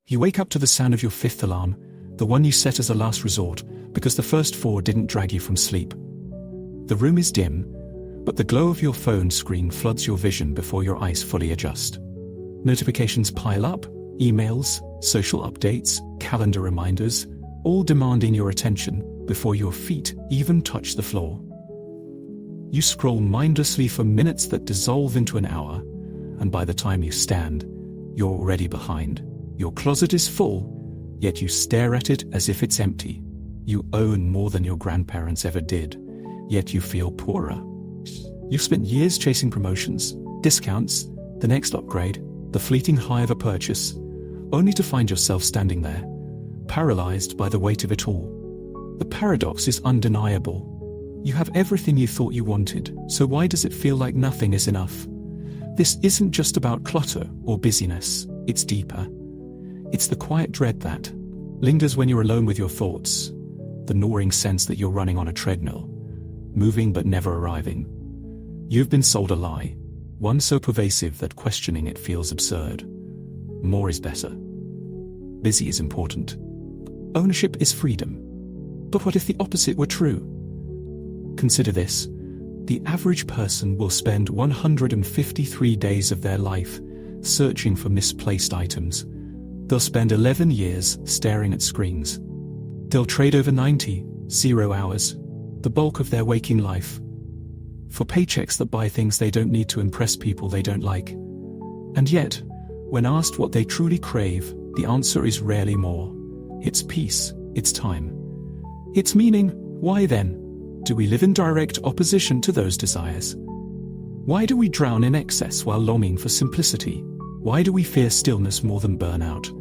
You wake up to the sound of your fifth alarm, the one you set as a last resort, because the first four didn't drag you from sleep. The room is dim, but the glow of your phone screen floods your vision before your eyes fully adjust. Notifications pile up, emails, social updates, calendar reminders, all demanding your attention before your feet even touch the floor. You scroll mindlessly for minutes that dissolve into an hour, and by the time you stand, you're already behind. Your closet is full, yet you stare at it as if it's empty. You own more than your grandparents ever did, yet you feel poorer. You've spent years chasing promotions, discounts, the next upgrade, the fleeting high of a purchase, only to find yourself standing there, paralyzed by the weight of it all. The paradox is undeniable. You have everything you thought you wanted, so why does it feel like nothing is enough? This isn't just about clutter or busyness, it's deeper. It's the quiet dread that lingers when you're alone with your thoughts, the gnawing sense that you're running on a treadmill, moving but never arriving. You've been sold a lie, one so pervasive that questioning it feels absurd. More is better. Busy is important. Ownership is freedom. But what if the opposite were true? Consider this. The average person will spend 153 days of their life searching for misplaced items. They'll spend 11 years staring at screens. They'll trade over 0 hours, the bulk of their waking life, for paychecks that buy things they don't need to impress people they don't like. And yet, when asked what they truly crave, the answer is rarely more. It's peace, it's time, it's meaning. Why then do we live in direct opposition to those desires? Why do we drown in excess while longing for simplicity? Why do we fear stillness more than burnout?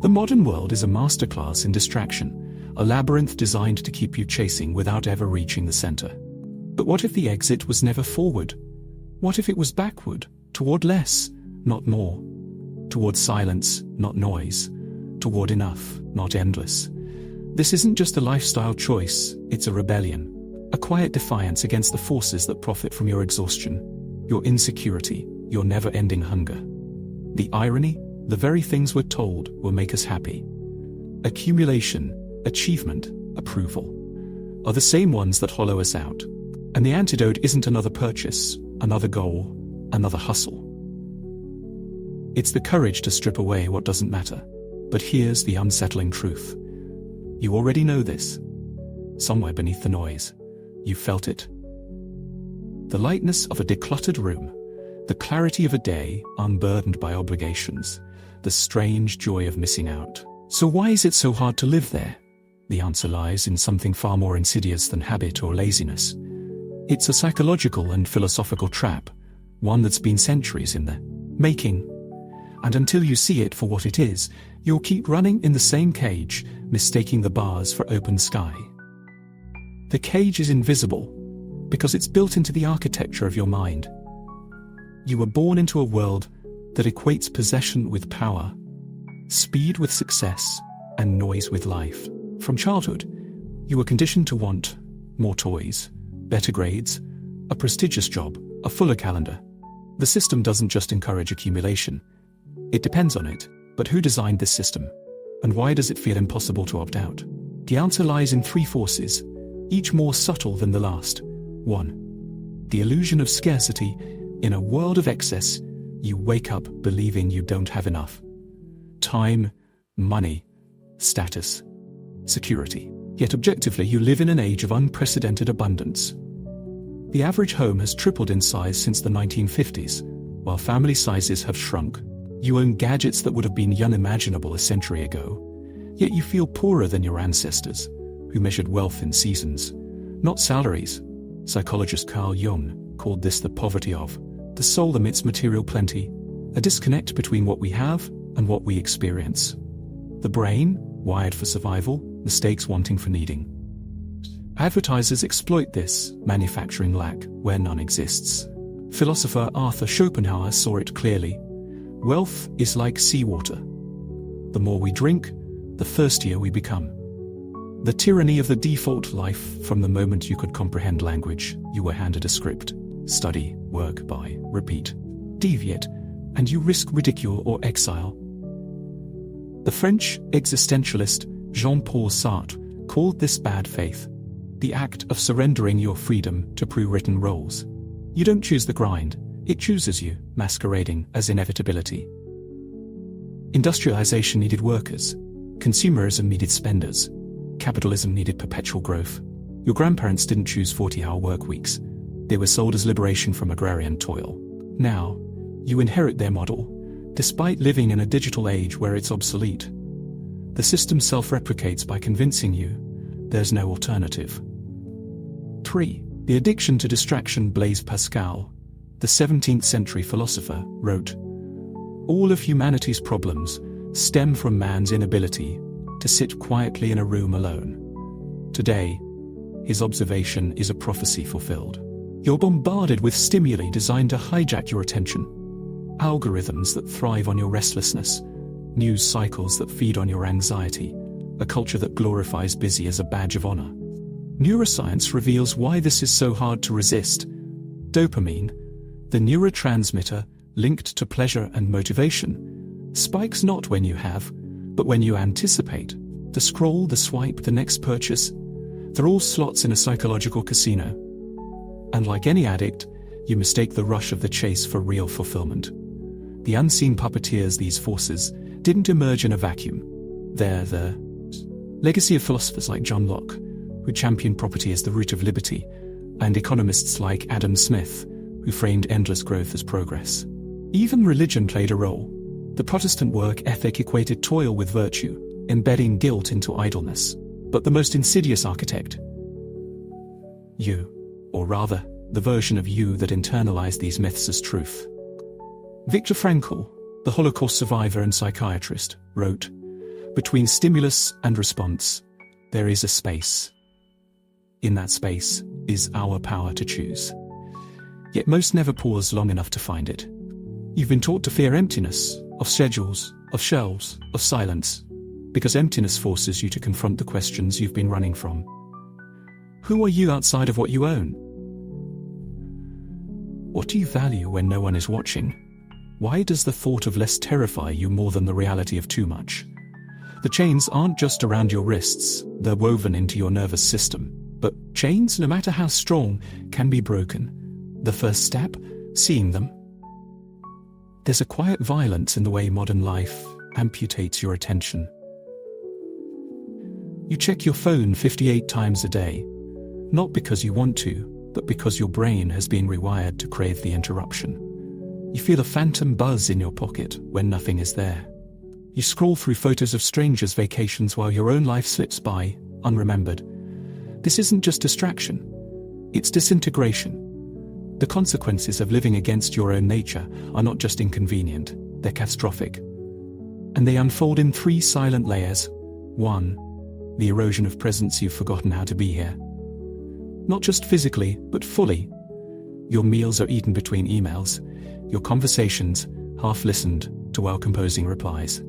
The modern world is a masterclass in distraction, a labyrinth designed to keep you chasing without ever reaching the center. But what if the exit was never forward? What if it was backward, toward less, not more? Toward silence, not noise. Toward enough, not endless. This isn't just a lifestyle choice, it's a rebellion. A quiet defiance against the forces that profit from your exhaustion, your insecurity, your never-ending hunger. The irony, the very things we're told will make us happy. Accumulation, achievement, approval, are the same ones that hollow us out. And the antidote isn't another purchase, another goal, another hustle. It's the courage to strip away what doesn't matter. But here's the unsettling truth. You already know this. Somewhere beneath the noise, you felt it. The lightness of a decluttered room, the clarity of a day unburdened by obligations, the strange joy of missing out. So why is it so hard to live there? The answer lies in something far more insidious than habit or laziness. It's a psychological and philosophical trap, one that's been centuries in the making. And until you see it for what it is, you'll keep running in the same cage, mistaking the bars for open sky. The cage is invisible, because it's built into the architecture of your mind. You were born into a world that equates possession with power, speed with success, and noise with life. From childhood, you were conditioned to want more toys, better grades, a prestigious job, a fuller calendar. The system doesn't just encourage accumulation. It depends on it. But who designed this system? And why does it feel impossible to opt out? The answer lies in three forces, each more subtle than the last. 1. The illusion of scarcity. In a world of excess, you wake up believing you don't have enough. Time, money, status, security. Yet objectively, you live in an age of unprecedented abundance. The average home has tripled in size since the 1950s, while family sizes have shrunk. You own gadgets that would have been unimaginable a century ago, yet you feel poorer than your ancestors, who measured wealth in seasons, not salaries. Psychologist Carl Jung called this the poverty of the soul amidst material plenty, a disconnect between what we have and what we experience. The brain, wired for survival, mistakes wanting for needing. Advertisers exploit this, manufacturing lack where none exists. Philosopher Arthur Schopenhauer saw it clearly. Wealth is like seawater. The more we drink, the thirstier we become. The tyranny of the default life. From the moment you could comprehend language, you were handed a script. Study, work, buy, repeat, deviate, and you risk ridicule or exile. The French existentialist Jean-Paul Sartre called this bad faith, the act of surrendering your freedom to pre-written roles. You don't choose the grind, it chooses you, masquerading as inevitability. Industrialization needed workers. Consumerism needed spenders. Capitalism needed perpetual growth. Your grandparents didn't choose 40-hour work weeks. They were sold as liberation from agrarian toil. Now, you inherit their model, despite living in a digital age where it's obsolete. The system self-replicates by convincing you there's no alternative. 3. The addiction to distraction. Blaise Pascal, the 17th century philosopher, wrote, "All of humanity's problems stem from man's inability to sit quietly in a room alone." Today, his observation is a prophecy fulfilled. You're bombarded with stimuli designed to hijack your attention. Algorithms that thrive on your restlessness, news cycles that feed on your anxiety, a culture that glorifies busy as a badge of honor. Neuroscience reveals why this is so hard to resist. Dopamine, the neurotransmitter linked to pleasure and motivation, spikes not when you have, but when you anticipate. The scroll, the swipe, the next purchase, they're all slots in a psychological casino. And like any addict, you mistake the rush of the chase for real fulfillment. The unseen puppeteers these forces didn't emerge in a vacuum. They're the legacy of philosophers like John Locke, who championed property as the root of liberty, and economists like Adam Smith, who framed endless growth as progress. Even religion played a role. The Protestant work ethic equated toil with virtue, embedding guilt into idleness. But the most insidious architect, you, or rather, the version of you that internalized these myths as truth. Viktor Frankl, the Holocaust survivor and psychiatrist, wrote, "Between stimulus and response, there is a space. In that space is our power to choose." Yet most never pause long enough to find it. You've been taught to fear emptiness, of schedules, of shelves, of silence, because emptiness forces you to confront the questions you've been running from. Who are you outside of what you own? What do you value when no one is watching? Why does the thought of less terrify you more than the reality of too much? The chains aren't just around your wrists, they're woven into your nervous system. But chains, no matter how strong, can be broken. The first step? Seeing them. There's a quiet violence in the way modern life amputates your attention. You check your phone 58 times a day, not because you want to, but because your brain has been rewired to crave the interruption. You feel a phantom buzz in your pocket when nothing is there. You scroll through photos of strangers' vacations while your own life slips by, unremembered. This isn't just distraction, it's disintegration. The consequences of living against your own nature are not just inconvenient, they're catastrophic. And they unfold in 3 silent layers. 1. The erosion of presence you've forgotten how to be here. Not just physically, but fully. Your meals are eaten between emails, your conversations half-listened to while composing replies.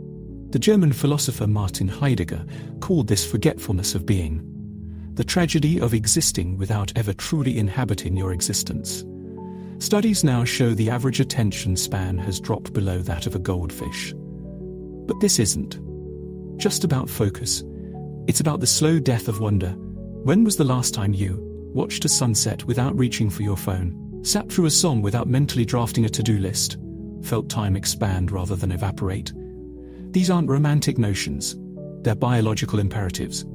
The German philosopher Martin Heidegger called this forgetfulness of being, the tragedy of existing without ever truly inhabiting your existence. Studies now show the average attention span has dropped below that of a goldfish. But this isn't just about focus. It's about the slow death of wonder. When was the last time you watched a sunset without reaching for your phone, sat through a song without mentally drafting a to-do list, felt time expand rather than evaporate? These aren't romantic notions. They're biological imperatives.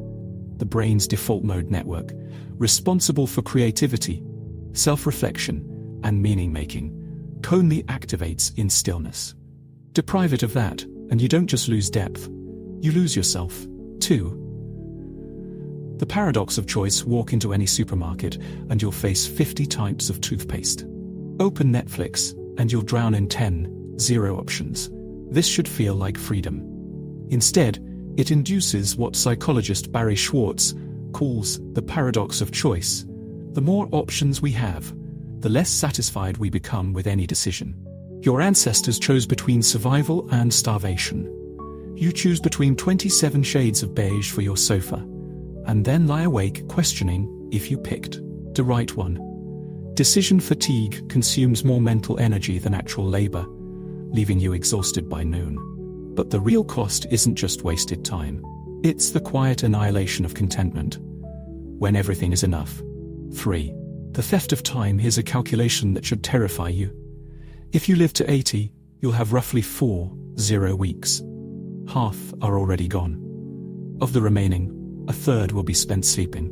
The brain's default mode network, responsible for creativity, self-reflection, and meaning-making, only activates in stillness. Deprive it of that, and you don't just lose depth, you lose yourself, too. The paradox of choice: walk into any supermarket and you'll face 50 types of toothpaste. Open Netflix and you'll drown in 0 options. This should feel like freedom. Instead, it induces what psychologist Barry Schwartz calls the paradox of choice. The more options we have, the less satisfied we become with any decision. Your ancestors chose between survival and starvation. You choose between 27 shades of beige for your sofa, and then lie awake questioning if you picked the right one. Decision fatigue consumes more mental energy than actual labor, leaving you exhausted by noon. But the real cost isn't just wasted time. It's the quiet annihilation of contentment, when everything is enough. 3. The theft of time. Here's a calculation that should terrify you. If you live to 80, you'll have roughly 40 weeks. Half are already gone. Of the remaining, a third will be spent sleeping.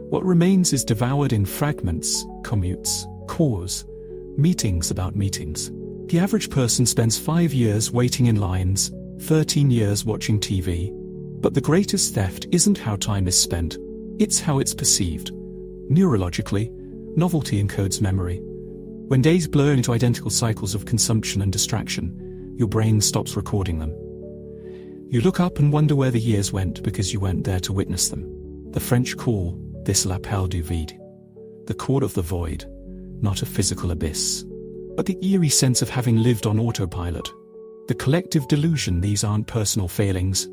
What remains is devoured in fragments, commutes, calls, meetings about meetings. The average person spends 5 years waiting in lines, 13 years watching TV. But the greatest theft isn't how time is spent, it's how it's perceived. Neurologically, novelty encodes memory. When days blur into identical cycles of consumption and distraction, your brain stops recording them. You look up and wonder where the years went because you weren't there to witness them. The French call this l'appel du vide, the call of the void, not a physical abyss, but the eerie sense of having lived on autopilot. The collective delusion these aren't personal failings.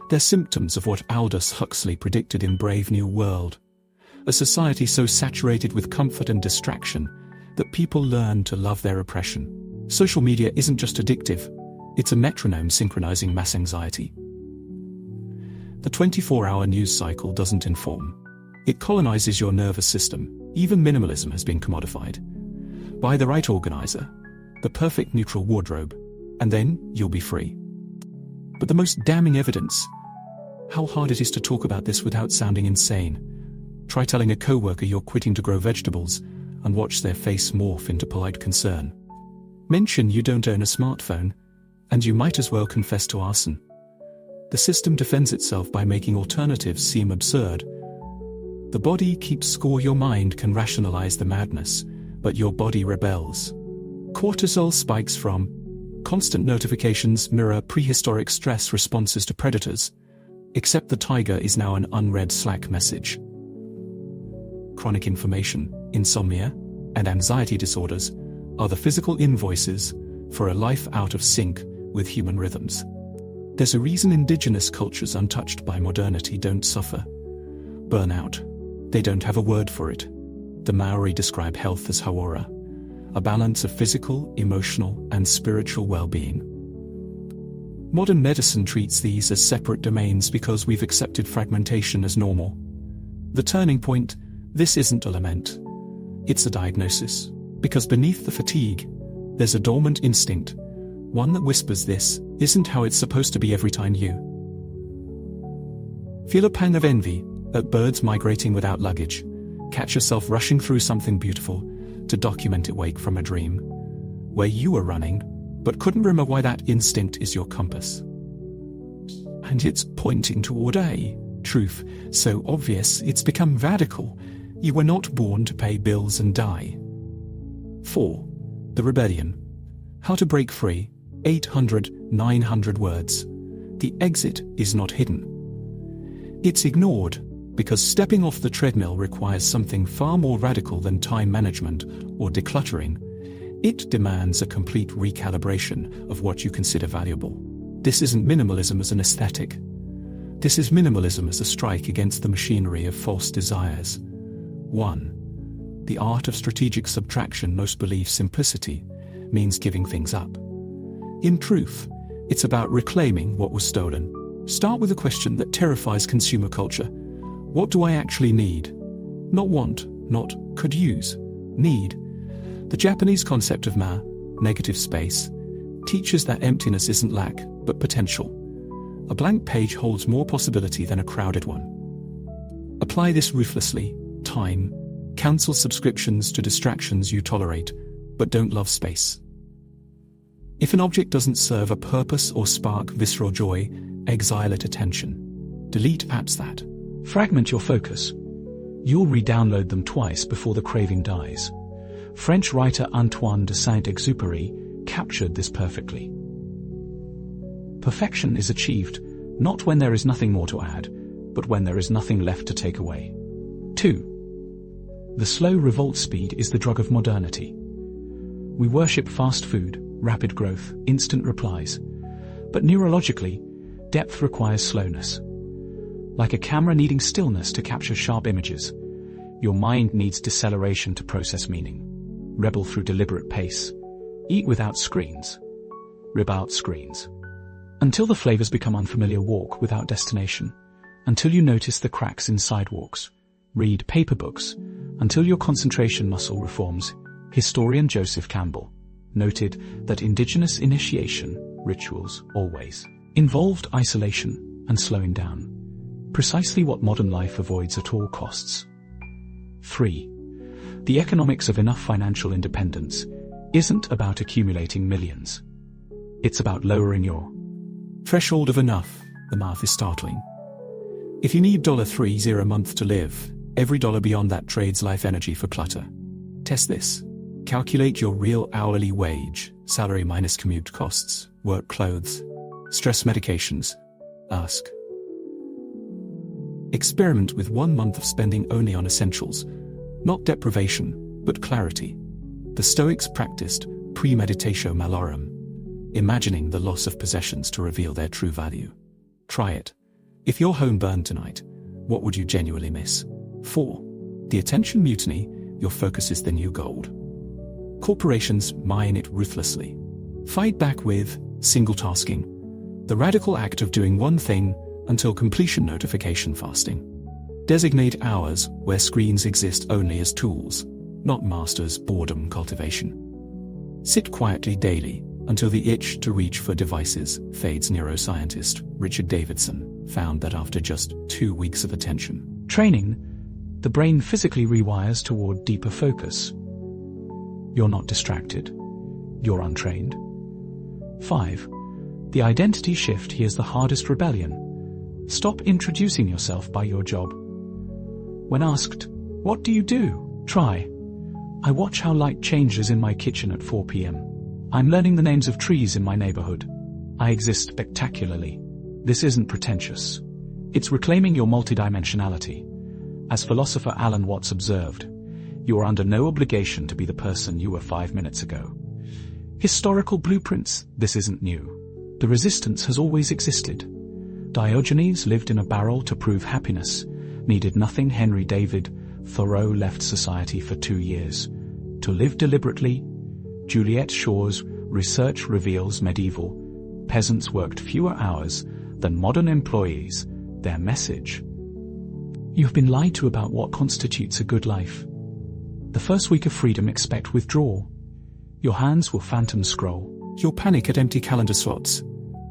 They're symptoms of what Aldous Huxley predicted in Brave New World, a society so saturated with comfort and distraction that people learn to love their oppression. Social media isn't just addictive, it's a metronome synchronizing mass anxiety. The 24-hour news cycle doesn't inform. It colonizes your nervous system. Even minimalism has been commodified. Buy the right organizer, the perfect neutral wardrobe, and then you'll be free. But the most damning evidence, how hard it is to talk about this without sounding insane. Try telling a coworker you're quitting to grow vegetables and watch their face morph into polite concern. Mention you don't own a smartphone, and you might as well confess to arson. The system defends itself by making alternatives seem absurd. The body keeps score. Your mind can rationalize the madness, but your body rebels. Cortisol spikes from constant notifications mirror prehistoric stress responses to predators, except the tiger is now an unread Slack message. Chronic inflammation, insomnia, and anxiety disorders are the physical invoices for a life out of sync with human rhythms. There's a reason indigenous cultures untouched by modernity don't suffer burnout. They don't have a word for it. The Maori describe health as hauora, a balance of physical, emotional, and spiritual well-being. Modern medicine treats these as separate domains because we've accepted fragmentation as normal. The turning point, this isn't a lament. It's a diagnosis. Because beneath the fatigue, there's a dormant instinct, one that whispers this isn't how it's supposed to be every time you feel a pang of envy at birds migrating without luggage, catch yourself rushing through something beautiful to document it. Wake from a dream where you were running but couldn't remember why. That instinct is your compass, and it's pointing toward a truth so obvious it's become radical. You were not born to pay bills and die. 4. The rebellion. How to break free. 800-900 words. The exit is not hidden. It's ignored because stepping off the treadmill requires something far more radical than time management or decluttering. It demands a complete recalibration of what you consider valuable. This isn't minimalism as an aesthetic. This is minimalism as a strike against the machinery of false desires. 1. The art of strategic subtraction. Most believe simplicity means giving things up. In truth, it's about reclaiming what was stolen. Start with a question that terrifies consumer culture. What do I actually need? Not want, not could use. Need. The Japanese concept of negative space, teaches that emptiness isn't lack, but potential. A blank page holds more possibility than a crowded one. Apply this ruthlessly. Time. Cancel subscriptions to distractions you tolerate, but don't love space. If an object doesn't serve a purpose or spark visceral joy, exile it. Attention. Delete apps that fragment your focus. You'll re-download them twice before the craving dies. French writer Antoine de Saint-Exupéry captured this perfectly. Perfection is achieved not when there is nothing more to add, but when there is nothing left to take away. 2. The slow revolt. Speed is the drug of modernity. We worship fast food, rapid growth, instant replies. But neurologically, depth requires slowness. Like a camera needing stillness to capture sharp images, your mind needs deceleration to process meaning. Rebel through deliberate pace. Eat without screens. Rip out screens. Until the flavors become unfamiliar, walk without destination. Until you notice the cracks in sidewalks. Read paper books. Until your concentration muscle reforms. Historian Joseph Campbell noted that indigenous initiation rituals always involved isolation and slowing down. Precisely what modern life avoids at all costs. 3. The economics of enough financial independence isn't about accumulating millions. It's about lowering your threshold of enough. The math is startling. If you need $30 a month to live, every dollar beyond that trades life energy for clutter. Test this. Calculate your real hourly wage, salary minus commute costs, work clothes, stress medications. Ask. Experiment with 1 month of spending only on essentials. Not deprivation, but clarity. The Stoics practiced premeditatio malorum, imagining the loss of possessions to reveal their true value. Try it. If your home burned tonight, what would you genuinely miss? 4. The attention mutiny. Your focus is the new gold. Corporations mine it ruthlessly. Fight back with single tasking, the radical act of doing one thing until completion. Notification fasting. Designate hours where screens exist only as tools, not masters. Boredom cultivation. Sit quietly daily until the itch to reach for devices fades. Neuroscientist Richard Davidson found that after just 2 weeks of attention training, the brain physically rewires toward deeper focus. You're not distracted. You're untrained. 5. The identity shift. Here's the hardest rebellion. Stop introducing yourself by your job. When asked, "What do you do?" Try, "I watch how light changes in my kitchen at 4 p.m. I'm learning the names of trees in my neighborhood. I exist spectacularly." This isn't pretentious. It's reclaiming your multidimensionality. As philosopher Alan Watts observed, you are under no obligation to be the person you were 5 minutes ago. Historical blueprints. This isn't new. The resistance has always existed. Diogenes lived in a barrel to prove happiness, needed nothing. Henry David Thoreau left society for 2 years to live deliberately. Juliet Shaw's research reveals medieval peasants worked fewer hours than modern employees. Their message: you've been lied to about what constitutes a good life. The first week of freedom, expect withdrawal. Your hands will phantom scroll. You'll panic at empty calendar slots.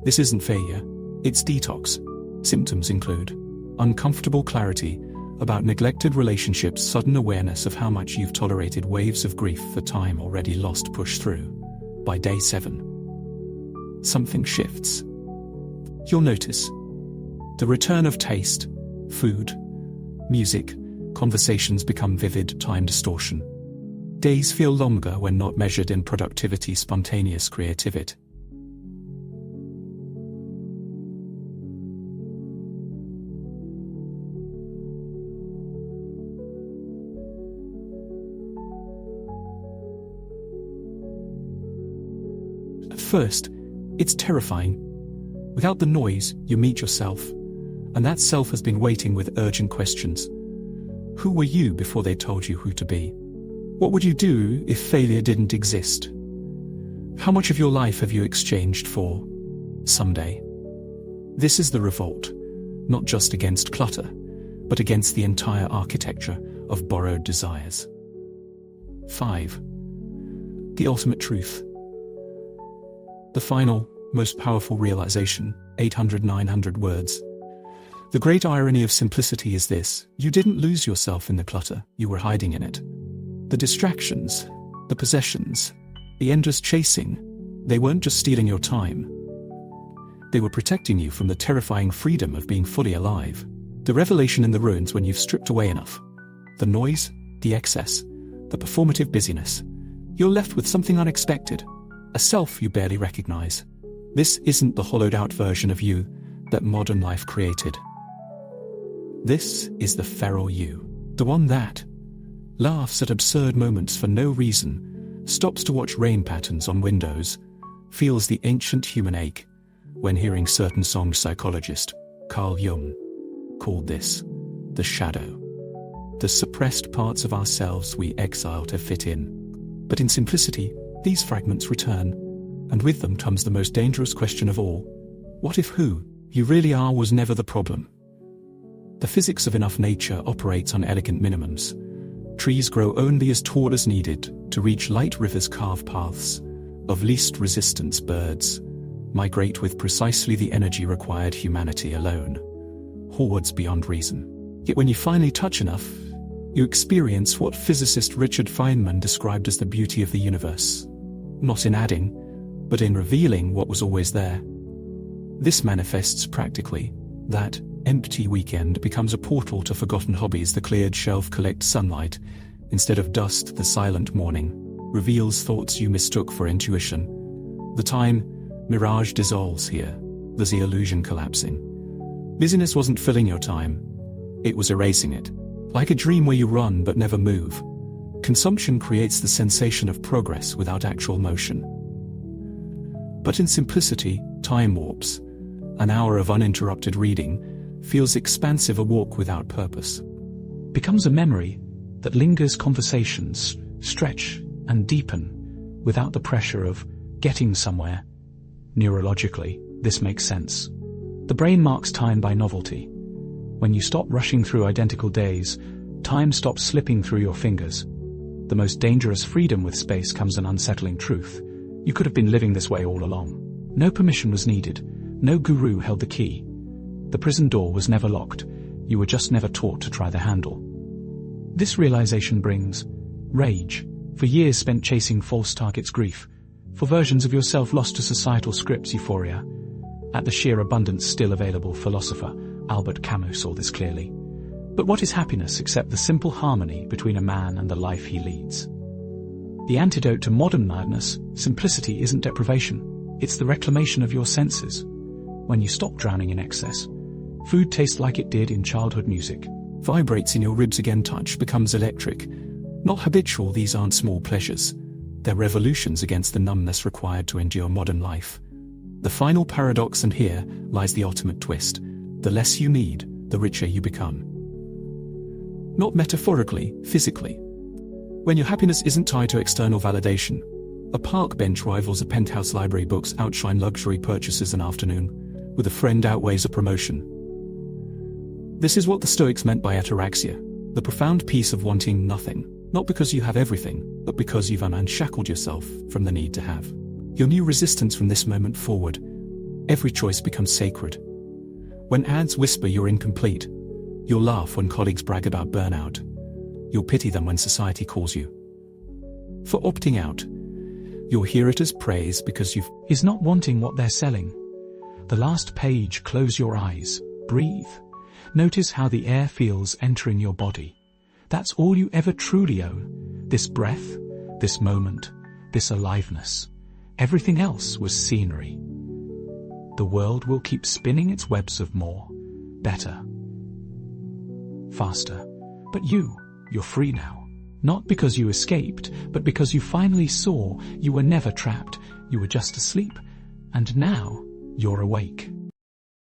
This isn't failure, it's detox. Symptoms include uncomfortable clarity about neglected relationships, sudden awareness of how much you've tolerated, waves of grief for time already lost. Push through. By day 7, something shifts. You'll notice the return of taste, food, music, conversations become vivid. Time distortion. Days feel longer when not measured in productivity. Spontaneous creativity. At first, it's terrifying. Without the noise, you meet yourself, and that self has been waiting with urgent questions. Who were you before they told you who to be? What would you do if failure didn't exist? How much of your life have you exchanged for someday? This is the revolt, not just against clutter, but against the entire architecture of borrowed desires. 5. The ultimate truth. The final, most powerful realization, 800-900 words. The great irony of simplicity is this: you didn't lose yourself in the clutter, you were hiding in it. The distractions, the possessions, the endless chasing, they weren't just stealing your time. They were protecting you from the terrifying freedom of being fully alive. The revelation in the ruins when you've stripped away enough. The noise, the excess, the performative busyness. You're left with something unexpected, a self you barely recognize. This isn't the hollowed-out version of you that modern life created. This is the feral you, the one that laughs at absurd moments for no reason, stops to watch rain patterns on windows, feels the ancient human ache when hearing certain songs. Psychologist Carl Jung called this the shadow, the suppressed parts of ourselves we exile to fit in. But in simplicity, these fragments return. And with them comes the most dangerous question of all. What if who you really are was never the problem? The physics of enough nature operates on elegant minimums. Trees grow only as tall as needed to reach light, rivers carve paths of least resistance, birds migrate with precisely the energy required, humanity alone hoards beyond reason. Yet when you finally touch enough, you experience what physicist Richard Feynman described as the beauty of the universe, not in adding, but in revealing what was always there. This manifests practically. That empty weekend becomes a portal to forgotten hobbies. The cleared shelf collects sunlight instead of dust. The silent morning reveals thoughts you mistook for intuition. The time mirage dissolves here. There's the illusion collapsing. Busyness wasn't filling your time, it was erasing it. Like a dream where you run but never move, consumption creates the sensation of progress without actual motion. But in simplicity, time warps. An hour of uninterrupted reading feels expansive. A walk without purpose becomes a memory that lingers. Conversations stretch and deepen without the pressure of getting somewhere. Neurologically, this makes sense. The brain marks time by novelty. When you stop rushing through identical days, time stops slipping through your fingers. The most dangerous freedom with space comes an unsettling truth. You could have been living this way all along. No permission was needed. No guru held the key. The prison door was never locked. You were just never taught to try the handle. This realization brings rage. For years spent chasing false targets, grief. For versions of yourself lost to societal scripts, euphoria. At the sheer abundance still available, philosopher Albert Camus saw this clearly. But what is happiness except the simple harmony between a man and the life he leads? The antidote to modern madness, simplicity, isn't deprivation. It's the reclamation of your senses. When you stop drowning in excess, food tastes like it did in childhood. Music vibrates in your ribs again. Touch becomes electric. Not habitual. These aren't small pleasures. They're revolutions against the numbness required to endure modern life. The final paradox, and here lies the ultimate twist. The less you need, the richer you become. Not metaphorically, physically. When your happiness isn't tied to external validation, a park bench rivals a penthouse library. Books outshine luxury purchases. An afternoon with a friend outweighs a promotion. This is what the Stoics meant by ataraxia, the profound peace of wanting nothing, not because you have everything, but because you've unshackled yourself from the need to have. Your new resistance from this moment forward. Every choice becomes sacred. When ads whisper you're incomplete, you'll laugh when colleagues brag about burnout. You'll pity them when society calls you for opting out. You'll hear it as praise because you've is not wanting what they're selling. The last page. Close your eyes. Breathe. Notice how the air feels entering your body. That's all you ever truly own. This breath, this moment, this aliveness. Everything else was scenery. The world will keep spinning its webs of more, better, faster. But you're free now. Not because you escaped, but because you finally saw you were never trapped. You were just asleep. And now you're awake.